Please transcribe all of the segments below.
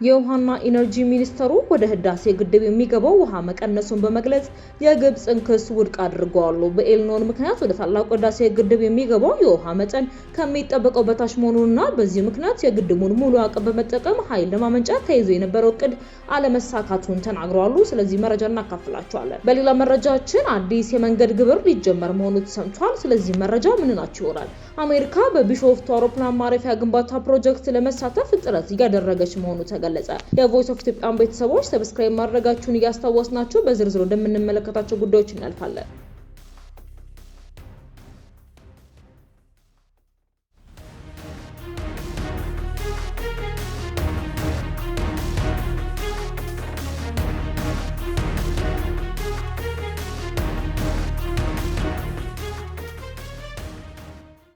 የውሃና ኢነርጂ ሚኒስተሩ ወደ ህዳሴ ግድብ የሚገባው ውሃ መቀነሱን በመግለጽ የግብጽን ክስ ውድቅ አድርገዋል። በኤልኖን ምክንያት ወደ ታላቁ ህዳሴ ግድብ የሚገባው የውሃ መጠን ከሚጠበቀው በታች መሆኑንና በዚህ ምክንያት የግድቡን ሙሉ አቅም በመጠቀም ኃይል ለማመንጨት ተይዞ የነበረው እቅድ አለመሳካቱን ተናግረዋል። ስለዚህ መረጃ እናካፍላችኋለን። በሌላ መረጃችን አዲስ የመንገድ ግብር ሊጀመር መሆኑ ተሰምቷል። ስለዚህ መረጃ ምንናችሁ ይሆናል። አሜሪካ በቢሾፍቱ አውሮፕላን ማረፊያ ግንባታ ፕሮጀክት ለመሳተፍ ጥረት እያደረገች መሆኑ ተገለጸ። የቮይስ ኦፍ ኢትዮጵያን ቤተሰቦች ሰብስክራይብ ማድረጋችሁን እያስታወስናችሁ በዝርዝር እንደምንመለከታቸው ጉዳዮች እናልፋለን።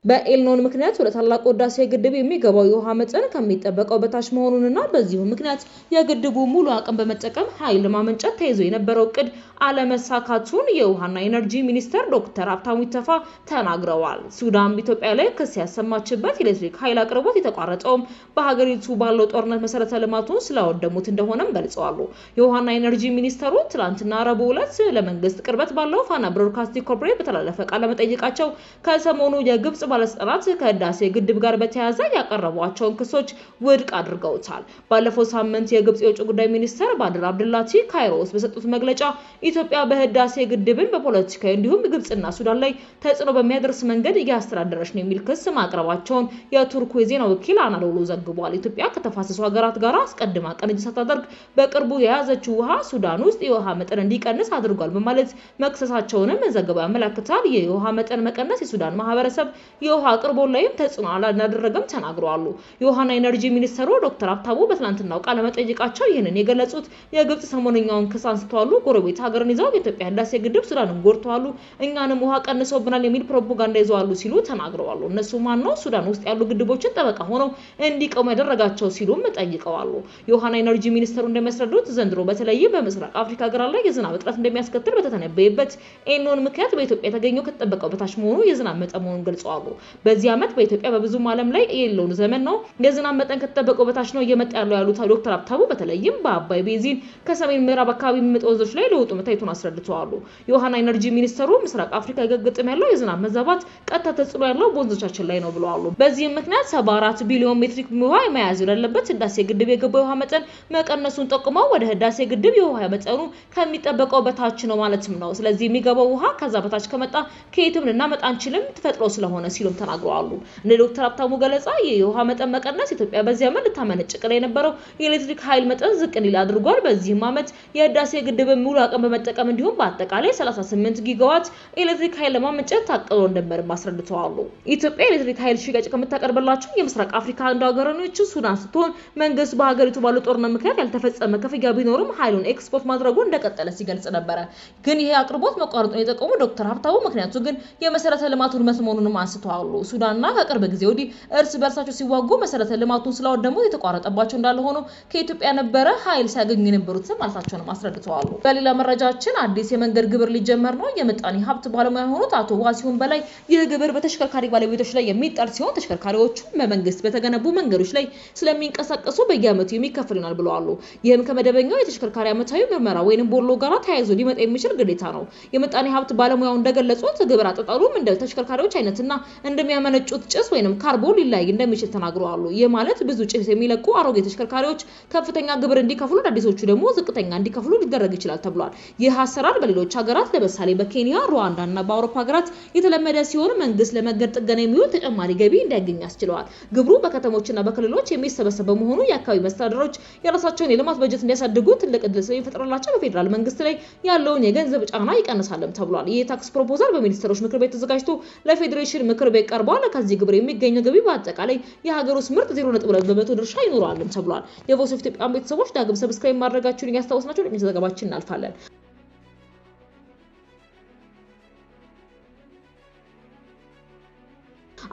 በኤልኖን ምክንያት ወደ ታላቁ ህዳሴ ግድብ የሚገባው የውሃ መጠን ከሚጠበቀው በታች መሆኑንና በዚሁ ምክንያት የግድቡ ሙሉ አቅም በመጠቀም ኃይል ለማመንጨት ተይዞ የነበረው እቅድ አለመሳካቱን የውሃና ኢነርጂ ሚኒስተር ዶክተር ሀብታሙ ኢተፋ ተናግረዋል። ሱዳን በኢትዮጵያ ላይ ክስ ያሰማችበት ኤሌክትሪክ ኃይል አቅርቦት የተቋረጠውም በሀገሪቱ ባለው ጦርነት መሰረተ ልማቱን ስላወደሙት እንደሆነም ገልጸዋል። የውሃና ኢነርጂ ሚኒስተሩ ትላንትና ረቡዕ ዕለት ለመንግስት ቅርበት ባለው ፋና ብሮድካስቲንግ ኮርፖሬት በተላለፈ ቃለ መጠይቃቸው ከሰሞኑ የግብጽ ባለስልጣናት ከህዳሴ ግድብ ጋር በተያያዘ ያቀረቧቸውን ክሶች ውድቅ አድርገውታል። ባለፈው ሳምንት የግብጽ የውጭ ጉዳይ ሚኒስተር ባድር አብዱላቲ ካይሮ ውስጥ በሰጡት መግለጫ ኢትዮጵያ በህዳሴ ግድብን በፖለቲካዊ እንዲሁም ግብጽና ሱዳን ላይ ተጽዕኖ በሚያደርስ መንገድ እያስተዳደረች ነው የሚል ክስ ማቅረባቸውን የቱርኩ የዜና ወኪል አናዶሉ ዘግቧል። ኢትዮጵያ ከተፋሰሱ ሀገራት ጋር አስቀድማ ቅንጅት ሳታደርግ በቅርቡ የያዘችው ውሃ ሱዳን ውስጥ የውሃ መጠን እንዲቀንስ አድርጓል በማለት መክሰሳቸውንም ዘገባው ያመለክታል። የውሃ መጠን መቀነስ የሱዳን ማህበረሰብ የውሃ አቅርቦት ላይም ተጽዕኖ እንዳደረገም ተናግረዋል። የውሃና ኢነርጂ ሚኒስተሩ ዶክተር ሀብታሙ በትናንትናው ቃለ መጠይቃቸው ይህንን የገለጹት የግብጽ ሰሞነኛውን ክስ አንስተዋል። ጎረቤት ሀገርን ይዘው የኢትዮጵያ ህዳሴ ግድብ ሱዳንን ጎድተዋል፣ እኛንም ውሃ ቀንሰውብናል የሚል ፕሮፓጋንዳ ይዘዋሉ ሲሉ ተናግረዋል። እነሱ ማን ነው ሱዳን ውስጥ ያሉ ግድቦችን ጠበቃ ሆነው እንዲቆሙ ያደረጋቸው ሲሉም ጠይቀዋል። የውሃና ኢነርጂ ሚኒስተሩ እንደሚያስረዱት ዘንድሮ በተለይም በምስራቅ አፍሪካ ሀገራት ላይ የዝናብ እጥረት እንደሚያስከትል በተተነበየበት ኤልኖን ምክንያት በኢትዮጵያ የተገኘው ከተጠበቀው በታች መሆኑ የዝናብ መጠን መሆኑን ገልጸዋል። በዚህ ዓመት በኢትዮጵያ በብዙም ዓለም ላይ የሌለውን ዘመን ነው የዝናብ መጠን ከተጠበቀው በታች ነው እየመጣ ያለው ያሉት ዶክተር ሀብታሙ በተለይም በአባይ ቤዚን ከሰሜን ምዕራብ አካባቢ የሚመጡ ወንዞች ላይ ለውጡ መታየቱን አስረድተዋል። የውሃና ኢነርጂ ሚኒስተሩ ምስራቅ አፍሪካ የገጠመ ያለው የዝናብ መዛባት ቀጥታ ተጽዕኖ ያለው በወንዞቻችን ላይ ነው ብለዋል። በዚህም ምክንያት 74 ቢሊዮን ሜትሪክ ውሃ መያዝ ያለበት ህዳሴ ግድብ የገባው የውሃ መጠን መቀነሱን ጠቁመው ወደ ህዳሴ ግድብ የውሃ መጠኑ ከሚጠበቀው በታች ነው ማለትም ነው። ስለዚህ የሚገባው ውሃ ከዛ በታች ከመጣ ከየትም ልናመጣ አንችልም ተፈጥሮ ስለሆነ ሲሉም ተናግረዋል። እንደ ዶክተር ሀብታሙ ገለጻ የውሃ መጠን መቀነስ ኢትዮጵያ በዚህ ዓመት ልታመነጭ የነበረው የኤሌክትሪክ ኃይል መጠን ዝቅ እንዲል አድርጓል። በዚህም ዓመት የህዳሴ ግድብ ሙሉ አቅም በመጠቀም እንዲሁም በአጠቃላይ 38 ጊጋዋት ኤሌክትሪክ ኃይል ለማመንጨት ታቅዶ እንደነበርም አስረድተዋል። ኢትዮጵያ ኤሌክትሪክ ኃይል ሽያጭ ከምታቀርብላቸው የምስራቅ አፍሪካ አንዱ ሀገሮች ሱዳን ስትሆን መንግስት በሀገሪቱ ባለው ጦርነት ምክንያት ያልተፈጸመ ክፍያ ቢኖርም ኃይሉን ኤክስፖርት ማድረጉ እንደቀጠለ ሲገልጽ ነበር። ግን ይሄ አቅርቦት መቋረጡን የጠቆሙ ዶክተር ሀብታሙ ምክንያቱ ግን የመሰረተ ልማቱን መሆኑንም አንስተዋል። ሱዳንና ከቅርብ ጊዜ ወዲህ እርስ በርሳቸው ሲዋጉ መሰረተ ልማቱን ስላወደሙ የተቋረጠባቸው እንዳለ ሆኖ ከኢትዮጵያ ነበረ ኃይል ሲያገኙ የነበሩት ማለታቸውንም አስረድተዋል። በሌላ መረጃችን አዲስ የመንገድ ግብር ሊጀመር ነው። የምጣኔ ሀብት ባለሙያ የሆኑት አቶ ዋሲሁን በላይ ይህ ግብር በተሽከርካሪ ባለቤቶች ላይ የሚጣል ሲሆን ተሽከርካሪዎቹ በመንግስት በተገነቡ መንገዶች ላይ ስለሚንቀሳቀሱ በየዓመቱ የሚከፍል ይሆናል ብለዋል። ይህም ከመደበኛው የተሽከርካሪ ዓመታዊ ምርመራ ወይንም ቦሎ ጋር ተያይዞ ሊመጣ የሚችል ግዴታ ነው። የምጣኔ ሀብት ባለሙያው እንደገለጹት ግብር አጠጣሉም እንደ ተሽከርካሪዎች አይነትና እንደሚያመነጩት ጭስ ወይንም ካርቦን ሊለያይ እንደሚችል ተናግረዋል። ይህ ማለት ብዙ ጭስ የሚለቁ አሮጌ ተሽከርካሪዎች ከፍተኛ ግብር እንዲከፍሉ፣ አዲሶቹ ደግሞ ዝቅተኛ እንዲከፍሉ ሊደረግ ይችላል ተብሏል። ይህ አሰራር በሌሎች ሀገራት ለምሳሌ በኬንያ፣ ሩዋንዳ እና በአውሮፓ ሀገራት የተለመደ ሲሆን መንግስት ለመንገድ ጥገና የሚውል ተጨማሪ ገቢ እንዲያገኝ ያስችለዋል። ግብሩ በከተሞችና በክልሎች የሚሰበሰብ በመሆኑ የአካባቢ መስተዳድሮች የራሳቸውን የልማት በጀት እንዲያሳድጉ ትልቅ ዕድል ስለሚፈጥርላቸው በፌዴራል መንግስት ላይ ያለውን የገንዘብ ጫና ይቀንሳልም ተብሏል። ይህ ታክስ ፕሮፖዛል በሚኒስትሮች ምክር ቤት ተዘጋጅቶ ለፌዴሬሽን ምክር ቤት ቀርቧል። ከዚህ ግብር የሚገኘው ገቢ በአጠቃላይ የሀገር ውስጥ ምርት 0.2% ድርሻ ይኖራልም ተብሏል። የቮይስ ኦፍ ኢትዮጵያ ቤተሰቦች ዳግም ሰብስክራይብ ማድረጋችሁን ያስታውስናችሁ። ለምን ዘገባችን እናልፋለን።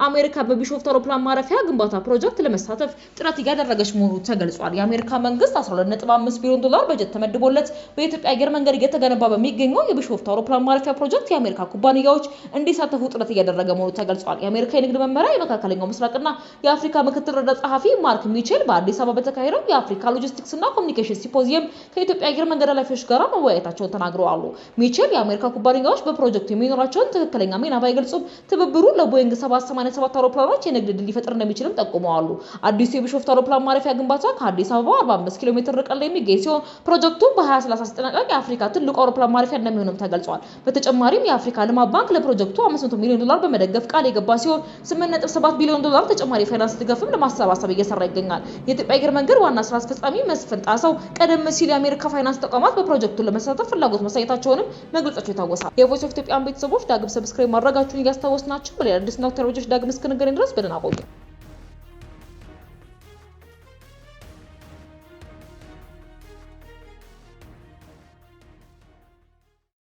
አሜሪካ በቢሾፍቱ አውሮፕላን ማረፊያ ግንባታ ፕሮጀክት ለመሳተፍ ጥረት እያደረገች መሆኑ ተገልጿል። የአሜሪካ መንግስት 12.5 ቢሊዮን ዶላር በጀት ተመድቦለት በኢትዮጵያ አየር መንገድ እየተገነባ በሚገኘው የቢሾፍቱ አውሮፕላን ማረፊያ ፕሮጀክት የአሜሪካ ኩባንያዎች እንዲሳተፉ ጥረት እያደረገ መሆኑ ተገልጿል። የአሜሪካ የንግድ መመሪያ የመካከለኛው ምስራቅና የአፍሪካ ምክትል ረዳት ጸሐፊ ማርክ ሚቼል በአዲስ አበባ በተካሄደው የአፍሪካ ሎጂስቲክስ እና ኮሚኒኬሽን ሲምፖዚየም ከኢትዮጵያ አየር መንገድ ኃላፊዎች ጋር መወያየታቸውን ተናግረዋል። ሚቼል የአሜሪካ ኩባንያዎች በፕሮጀክቱ የሚኖራቸውን ትክክለኛ ሚና ባይገልጹም ትብብሩ ለቦይንግ 787 አውሮፕላኖች የንግድ ዕድል ሊፈጥር እንደሚችልም ጠቁመዋል። አዲሱ የቢሾፍቱ አውሮፕላን ማረፊያ ግንባታ ከአዲስ አበባ 45 ኪሎ ሜትር ርቀት ላይ የሚገኝ ሲሆን ፕሮጀክቱ በ2030 ሲጠናቀቅ የአፍሪካ ትልቁ አውሮፕላን ማረፊያ እንደሚሆንም ተገልጿል። በተጨማሪም የአፍሪካ ልማት ባንክ ለፕሮጀክቱ 500 ሚሊዮን ዶላር በመደገፍ ቃል የገባ ሲሆን 8.7 ቢሊዮን ዶላር ተጨማሪ ፋይናንስ ድጋፍም ለማሰባሰብ እየሰራ ይገኛል። የኢትዮጵያ አየር መንገድ ዋና ስራ አስፈጻሚ መስፍን ጣሰው ቀደም ሲል የአሜሪካ ፋይናንስ ተቋማት በፕሮጀክቱ ለመሳተፍ ፍላጎት ማሳየታቸውንም መግለጻቸው ይታወሳል። የቮይስ ኦፍ ኢትዮጵያን ቤተሰቦች ዳግም ሰብስክራይብ ማድረጋችሁን እያስታወስናችሁ በሌላ አዲስ ዶክተሮች ዳግም እስክንገናኝ ድረስ በደህና ቆዩ።